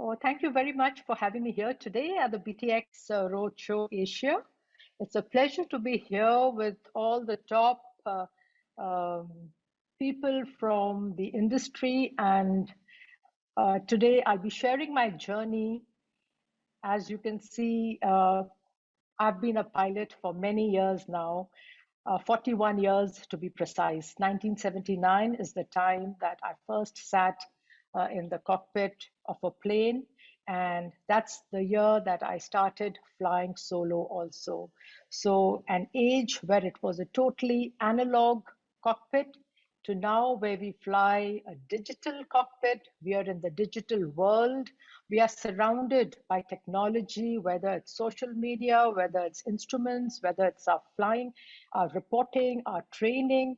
Oh, thank you very much for having me here today at the BTX Roadshow Asia. It's a pleasure to be here with all the top um, people from the industry. And today I'll be sharing my journey. As you can see, I've been a pilot for many years now, 41 years to be precise. 1979 is the time that I first sat in the cockpit of a plane. And that's the year that I started flying solo also. So an age where it was a totally analog cockpit to now where we fly a digital cockpit. We are in the digital world. We are surrounded by technology, whether it's social media, whether it's instruments, whether it's our flying, our reporting, our training,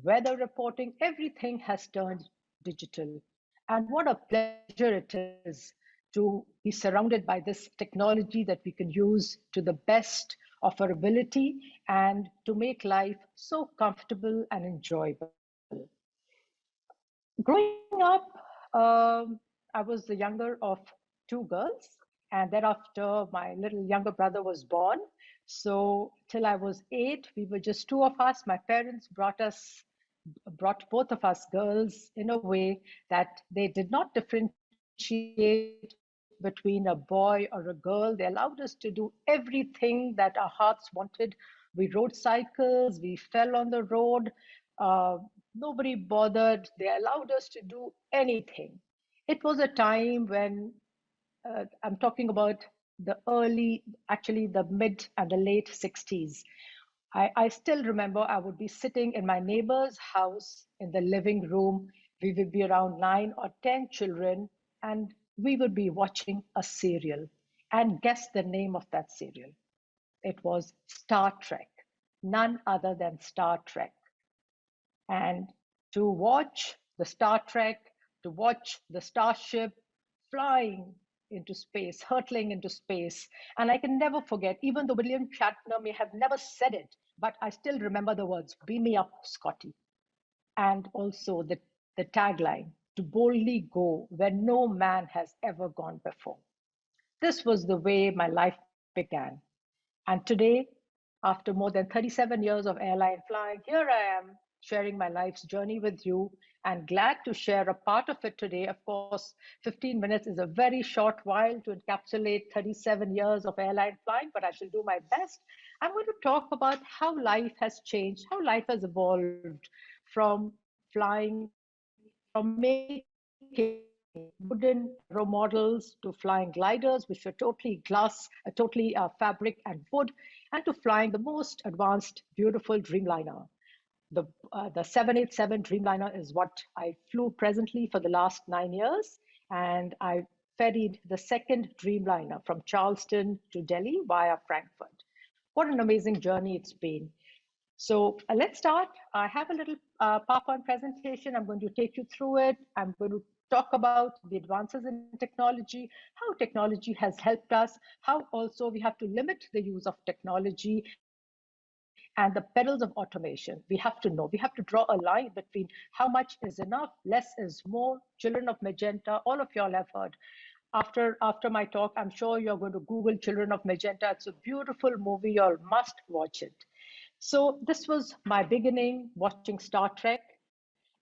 weather reporting, everything has turned digital. And what a pleasure it is to be surrounded by this technology that we can use to the best of our ability and to make life so comfortable and enjoyable. Growing up, I was the younger of two girls, and thereafter my little younger brother was born. So till I was 8, we were just two of us. My parents brought both of us girls in a way that they did not differentiate between a boy or a girl. They allowed us to do everything that our hearts wanted. We rode cycles, we fell on the road. Uh, Nobody bothered. They allowed us to do anything. It was a time when I'm talking about actually the mid and the late 60s. I still remember I would be sitting in my neighbor's house in the living room. We would be around 9 or 10 children, and we would be watching a serial. And guess the name of that serial? It was Star Trek, none other than Star Trek. And to watch the Star Trek, to watch the starship flying into space, hurtling into space. And I can never forget, even though William Shatner may have never said it, but I still remember the words, "Beam me up, Scotty." And also the tagline, "To boldly go where no man has ever gone before." This was the way my life began. And today, after more than 37 years of airline flying, here I am sharing my life's journey with you and glad to share a part of it today. Of course, 15 minutes is a very short while to encapsulate 37 years of airline flying, but I shall do my best. I'm going to talk about how life has changed, how life has evolved from flying, from making wooden aero models to flying gliders, which were totally glass, totally fabric and wood, and to flying the most advanced, beautiful Dreamliner. The 787 Dreamliner is what I flew presently for the last 9 years, and I ferried the second Dreamliner from Charleston to Delhi via Frankfurt. What an amazing journey it's been. So let's start. I have a little PowerPoint presentation. I'm going to take you through it. I'm going to talk about the advances in technology, how technology has helped us, how also we have to limit the use of technology, and the perils of automation. We have to know, we have to draw a line between how much is enough, less is more. Children of Magenta, all of y'all have heard. After my talk, I'm sure you're going to Google Children of Magenta. It's a beautiful movie. You all must watch it. So this was my beginning watching Star Trek.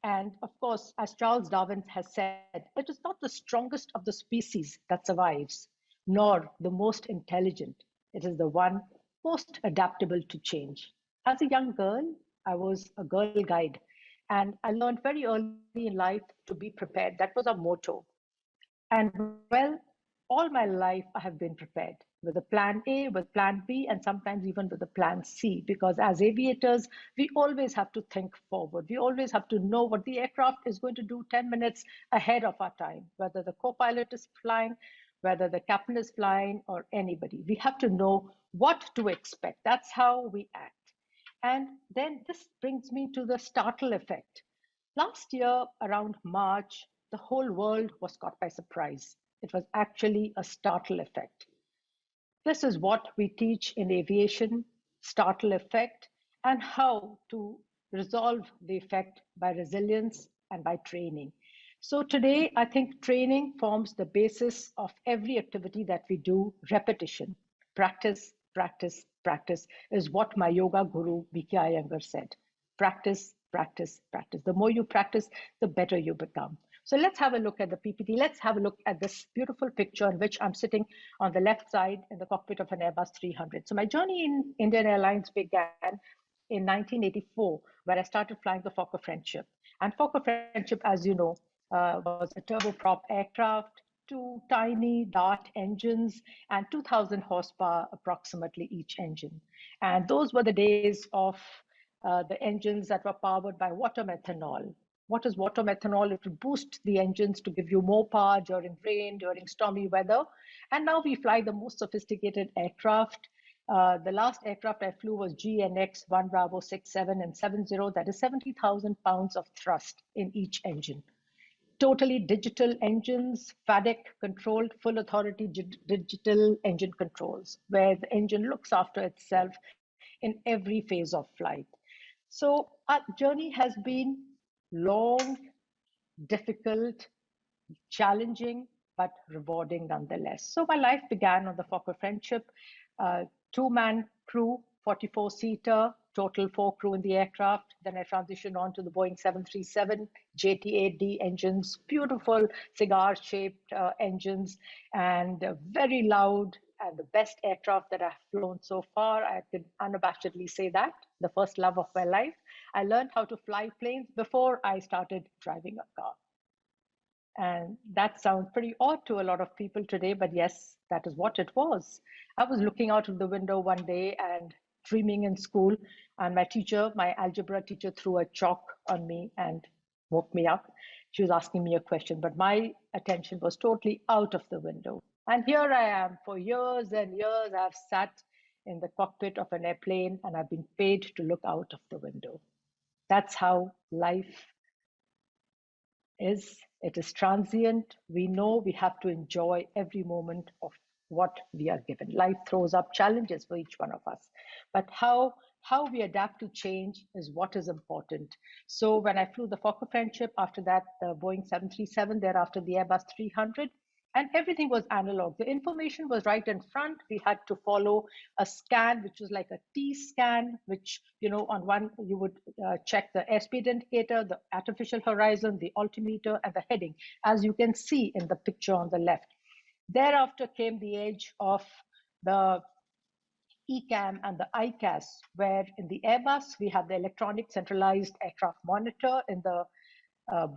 And of course, as Charles Darwin has said, it is not the strongest of the species that survives, nor the most intelligent. It is the one most adaptable to change. As a young girl, I was a girl guide, and I learned very early in life to be prepared. That was our motto. And well, all my life I have been prepared with a plan A, with plan B, and sometimes even with a plan C, because as aviators, we always have to think forward. We always have to know what the aircraft is going to do 10 minutes ahead of our time, whether the co-pilot is flying, whether the captain is flying, or anybody. We have to know what to expect. That's how we act. And then this brings me to the startle effect. Last year, around March, the whole world was caught by surprise. It was actually a startle effect. This is what we teach in aviation, startle effect, and how to resolve the effect by resilience and by training. So today, I think training forms the basis of every activity that we do. Repetition, practice, practice, practice is what my yoga guru, B.K. Iyengar, said. Practice, practice, practice. The more you practice, the better you become. So let's have a look at the PPT. Let's have a look at this beautiful picture in which I'm sitting on the left side in the cockpit of an Airbus 300. So my journey in Indian Airlines began in 1984, where I started flying the Fokker Friendship. And Fokker Friendship, as you know, was a turboprop aircraft, two tiny Dart engines, and 2,000 horsepower approximately each engine. And those were the days of the engines that were powered by water methanol. What is water methanol? It would boost the engines to give you more power during rain, during stormy weather. And now we fly the most sophisticated aircraft. The last aircraft I flew was GNX 1 Bravo 67 and 70. That is 70,000 pounds of thrust in each engine. Totally digital engines, FADEC controlled, full authority digital engine controls, where the engine looks after itself in every phase of flight. So our journey has been long, difficult, challenging, but rewarding nonetheless. So my life began on the Fokker Friendship, two-man crew, 44-seater, total 4 crew in the aircraft. Then I transitioned on to the Boeing 737 JT8D engines, beautiful cigar-shaped engines, and very loud, and the best aircraft that I've flown so far. I can unabashedly say that, the first love of my life. I learned how to fly planes before I started driving a car. And that sounds pretty odd to a lot of people today, but yes, that is what it was. I was looking out of the window one day and dreaming in school, and my teacher, my algebra teacher, threw a chalk on me and woke me up. She was asking me a question, but my attention was totally out of the window. And here I am. For years and years, I've sat in the cockpit of an airplane and I've been paid to look out of the window. That's how life is. It is transient. We know we have to enjoy every moment of what we are given. Life throws up challenges for each one of us, but how we adapt to change is what is important. So when I flew the Fokker Friendship, after that the Boeing 737, thereafter the Airbus 300, and everything was analog. The information was right in front. We had to follow a scan, which was like a T scan, which, you know, on one, you would check the airspeed indicator, the artificial horizon, the altimeter, and the heading, as you can see in the picture on the left. Thereafter came the age of the ECAM and the ICAS, where in the Airbus, we have the electronic centralized aircraft monitor. In the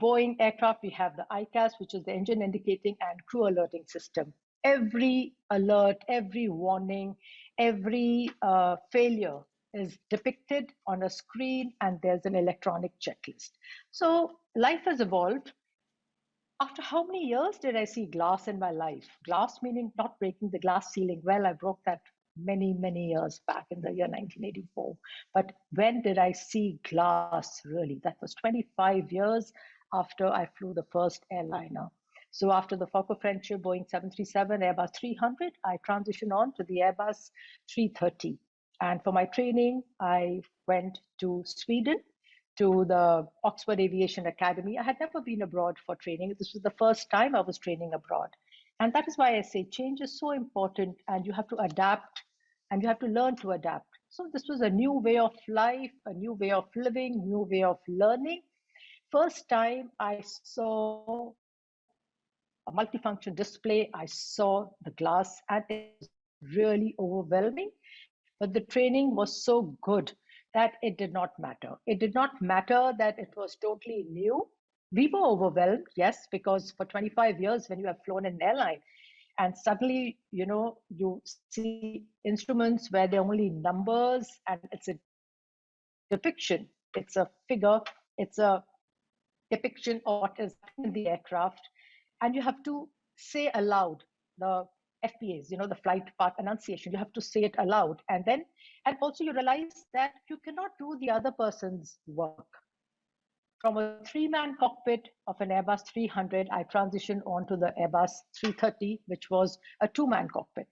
Boeing aircraft, we have the ICAS, which is the engine indicating and crew alerting system. Every alert, every warning, every failure is depicted on a screen, and there's an electronic checklist. So life has evolved. After how many years did I see glass in my life? Glass meaning not breaking the glass ceiling. Well, I broke that many, many years back in the year 1984. But when did I see glass really? That was 25 years after I flew the first airliner. So after the Fokker Friendship, Boeing 737, Airbus 300, I transitioned on to the Airbus 330. And for my training, I went to Sweden, to the Oxford Aviation Academy. I had never been abroad for training. This was the first time I was training abroad. And that is why I say change is so important, and you have to adapt and you have to learn to adapt. So this was a new way of life, a new way of living, new way of learning. First time I saw a multifunction display, I saw the glass, and it was really overwhelming. But the training was so good that it did not matter. It did not matter that it was totally new. We were overwhelmed, yes, because for 25 years, when you have flown an airline, and suddenly, you know, you see instruments where they're only numbers, and it's a depiction, it's a figure, it's a depiction of what is in the aircraft, and you have to say aloud the FPAs, you know, the flight path enunciation. You have to say it aloud, and also you realize that you cannot do the other person's work. From a 3-man cockpit of an Airbus 300, I transitioned onto the Airbus 330, which was a 2-man cockpit.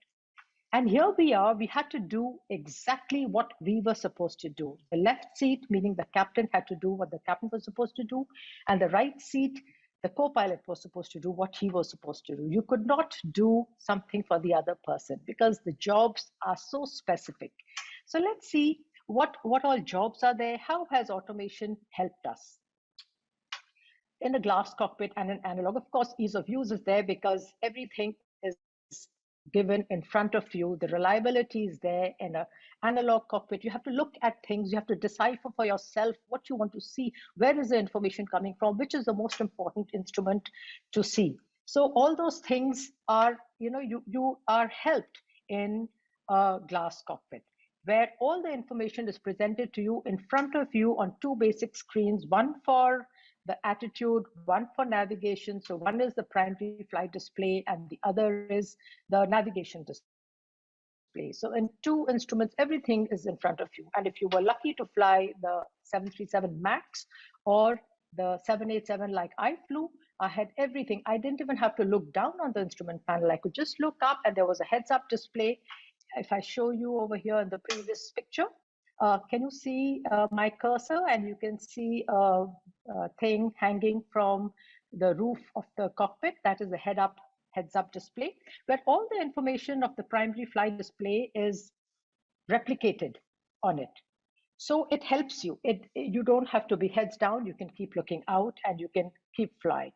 And here we are, we had to do exactly what we were supposed to do. The left seat, meaning the captain, had to do what the captain was supposed to do. And the right seat, the co-pilot was supposed to do what he was supposed to do. You could not do something for the other person because the jobs are so specific. So let's see what all jobs are there. How has automation helped us? In a glass cockpit and an analog, of course, ease of use is there because everything is given in front of you. The reliability is there. In an analog cockpit, you have to look at things. You have to decipher for yourself what you want to see. Where is the information coming from? Which is the most important instrument to see? So all those things are, you are helped in a glass cockpit, where all the information is presented to you in front of you on two basic screens, one for the attitude, one for navigation. So one is the primary flight display and the other is the navigation display. So in two instruments, everything is in front of you. And if you were lucky to fly the 737 MAX or the 787 like I flew, I had everything. I didn't even have to look down on the instrument panel. I could just look up and there was a heads up display. If I show you over here in the previous picture, can you see my cursor? And you can see a thing hanging from the roof of the cockpit. That is a heads up display, where all the information of the primary flight display is replicated on it. So it helps you. You don't have to be heads down. You can keep looking out and you can keep flying.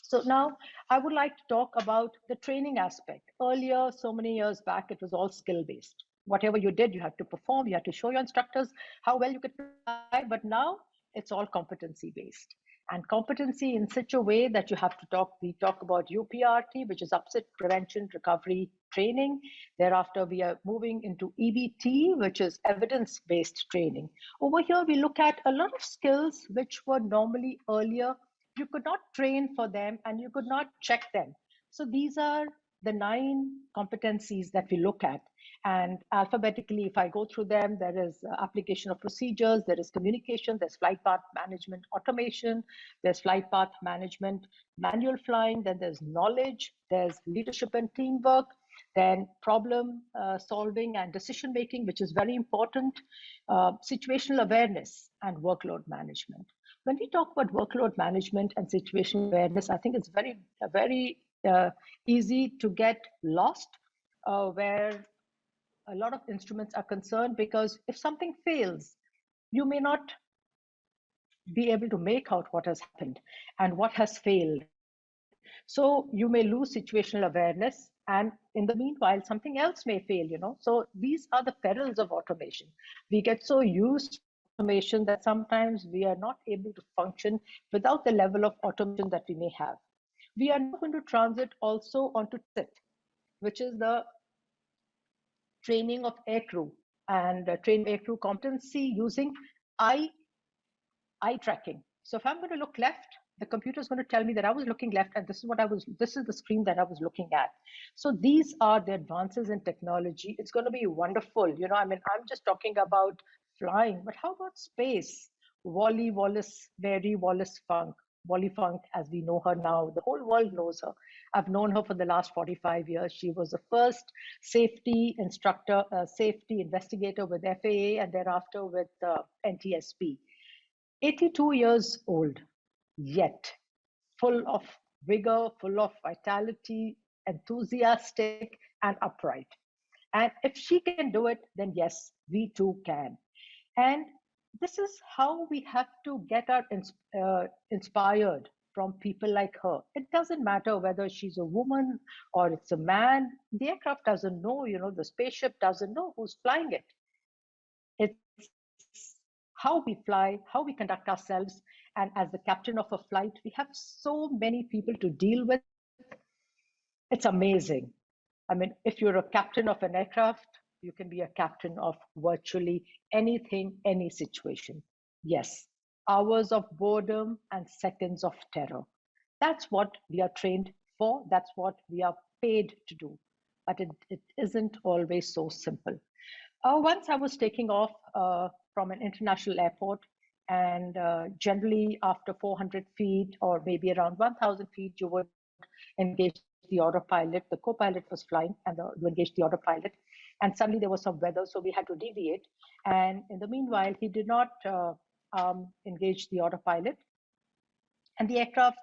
So now I would like to talk about the training aspect. Earlier, so many years back, it was all skill-based. Whatever you did, you had to perform, you had to show your instructors how well you could fly, but now it's all competency-based. And competency in such a way that you have to we talk about UPRT, which is upset prevention recovery training. Thereafter, we are moving into EBT, which is evidence-based training. Over here, we look at a lot of skills which were normally earlier you could not train for them and you could not check them. So these are the 9 competencies that we look at. And alphabetically, if I go through them, there is application of procedures, there is communication, there's flight path management automation, there's flight path management manual flying, then there's knowledge, there's leadership and teamwork, then problem solving and decision making, which is very important, situational awareness and workload management. When we talk about workload management and situational awareness, I think it's very easy to get lost where a lot of instruments are concerned, because if something fails, you may not be able to make out what has happened and what has failed. So you may lose situational awareness, and in the meanwhile, something else may fail, So these are the perils of automation. We get so used to automation that sometimes we are not able to function without the level of automation that we may have. We are now going to transit also onto TIT, which is the training of aircrew and train aircrew competency using eye tracking. So if I'm going to look left, the computer is going to tell me that I was looking left, and this is the screen that I was looking at. So these are the advances in technology. It's going to be wonderful. I'm just talking about flying, but how about space? Wally Wallace, Mary Wallace Funk, Wally Funk, as we know her now, the whole world knows her. I've known her for the last 45 years. She was the first safety instructor, safety investigator with FAA, and thereafter with NTSB. 82 years old, yet full of vigor, full of vitality, enthusiastic and upright. And if she can do it, then yes, we too can. And this is how we have to get inspired from people like her. It doesn't matter whether she's a woman or it's a man. The aircraft doesn't know, the spaceship doesn't know who's flying it. It's how we fly, how we conduct ourselves. And as the captain of a flight, we have so many people to deal with. It's amazing. If you're a captain of an aircraft, you can be a captain of virtually anything, any situation. Yes, hours of boredom and seconds of terror. That's what we are trained for. That's what we are paid to do. But it isn't always so simple. Once I was taking off from an international airport, and generally after 400 feet or maybe around 1,000 feet, you would engage the autopilot. The co-pilot was flying, and you engage the autopilot. And suddenly there was some weather, so we had to deviate. And in the meanwhile, he did not engage the autopilot. and the aircraft,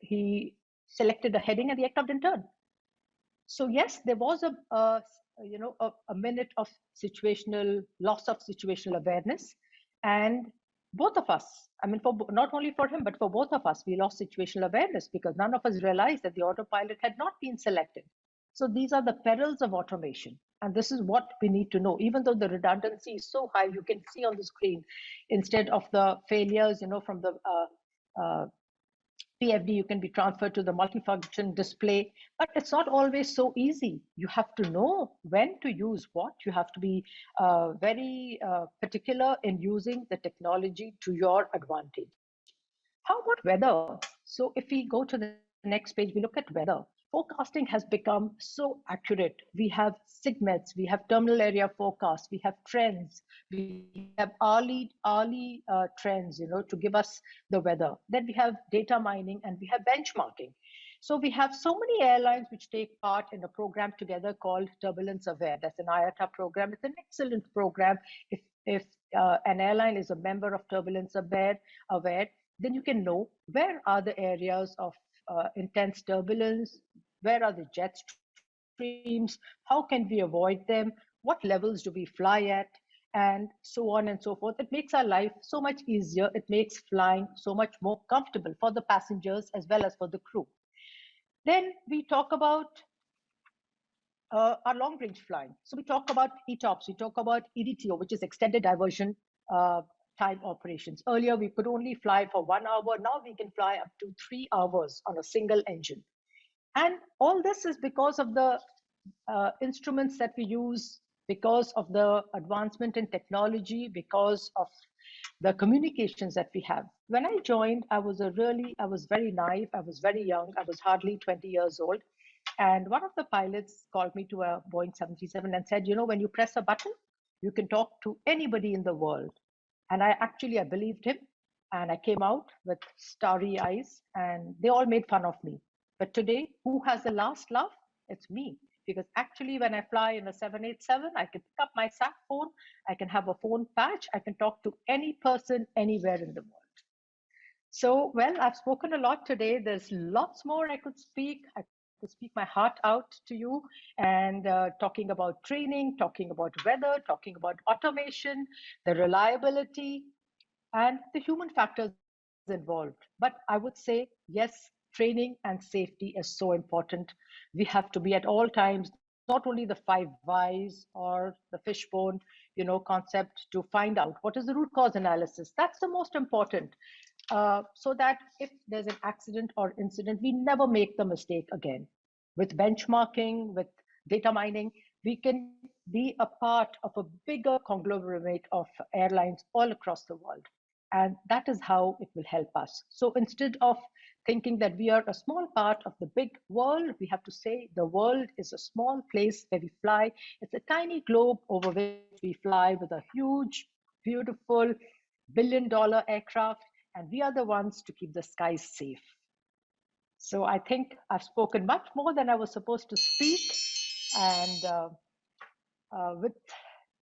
he selected a heading and the aircraft didn't turn. So yes, there was a minute of situational loss of situational awareness, and both of us, I mean, for not only for him but for both of us, we lost situational awareness because none of us realized that the autopilot had not been selected. So these are the perils of automation, and this is what we need to know. Even though the redundancy is so high, you can see on the screen, instead of the failures, from the PFD, you can be transferred to the multifunction display, but it's not always so easy. You have to know when to use what. You have to be very particular in using the technology to your advantage. How about weather? So if we go to the next page, we look at weather. Forecasting has become so accurate. We have SIGMETs, we have terminal area forecasts, we have trends, we have early trends, to give us the weather. Then we have data mining and we have benchmarking. So we have so many airlines which take part in a program together called Turbulence Aware. That's an IATA program. It's an excellent program. If an airline is a member of Turbulence Aware, then you can know where are the areas of intense turbulence, where are the jet streams, how can we avoid them, what levels do we fly at, and so on and so forth. It makes our life so much easier. It makes flying so much more comfortable for the passengers as well as for the crew. Then we talk about our long range flying. So we talk about ETOPS, we talk about EDTO, which is extended diversion time operations. Earlier, we could only fly for 1 hour. Now we can fly up to 3 hours on a single engine. And all this is because of the instruments that we use, because of the advancement in technology, because of the communications that we have. When I joined, I was very naive. I was very young. I was hardly 20 years old. And one of the pilots called me to a Boeing 737 and said, when you press a button, you can talk to anybody in the world. And I believed him. And I came out with starry eyes and they all made fun of me. But today, who has the last laugh? It's me. Because actually, when I fly in a 787, I can pick up my sat phone, I can have a phone patch, I can talk to any person anywhere in the world. So, well, I've spoken a lot today. There's lots more I could speak. I could speak my heart out to you, and talking about training, talking about weather, talking about automation, the reliability, and the human factors involved. But I would say, yes, training and safety is so important. We have to be at all times, not only the 5 whys or the fishbone, concept to find out what is the root cause analysis. That's the most important. So that if there's an accident or incident, we never make the mistake again. With benchmarking, with data mining, we can be a part of a bigger conglomerate of airlines all across the world. And that is how it will help us. So instead of thinking that we are a small part of the big world, we have to say the world is a small place where we fly. It's a tiny globe over which we fly with a huge, beautiful billion-dollar aircraft, and we are the ones to keep the skies safe. So I think I've spoken much more than I was supposed to speak. And with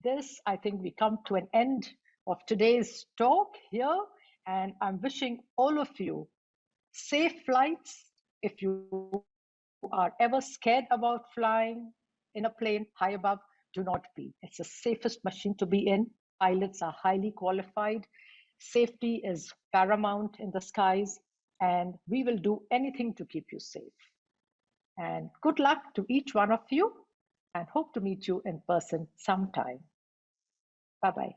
this, I think we come to an end of today's talk here. And I'm wishing all of you safe flights. If you are ever scared about flying in a plane high above, do not be. It's the safest machine to be in. Pilots are highly qualified. Safety is paramount in the skies, and we will do anything to keep you safe. And good luck to each one of you, and hope to meet you in person sometime. Bye-bye.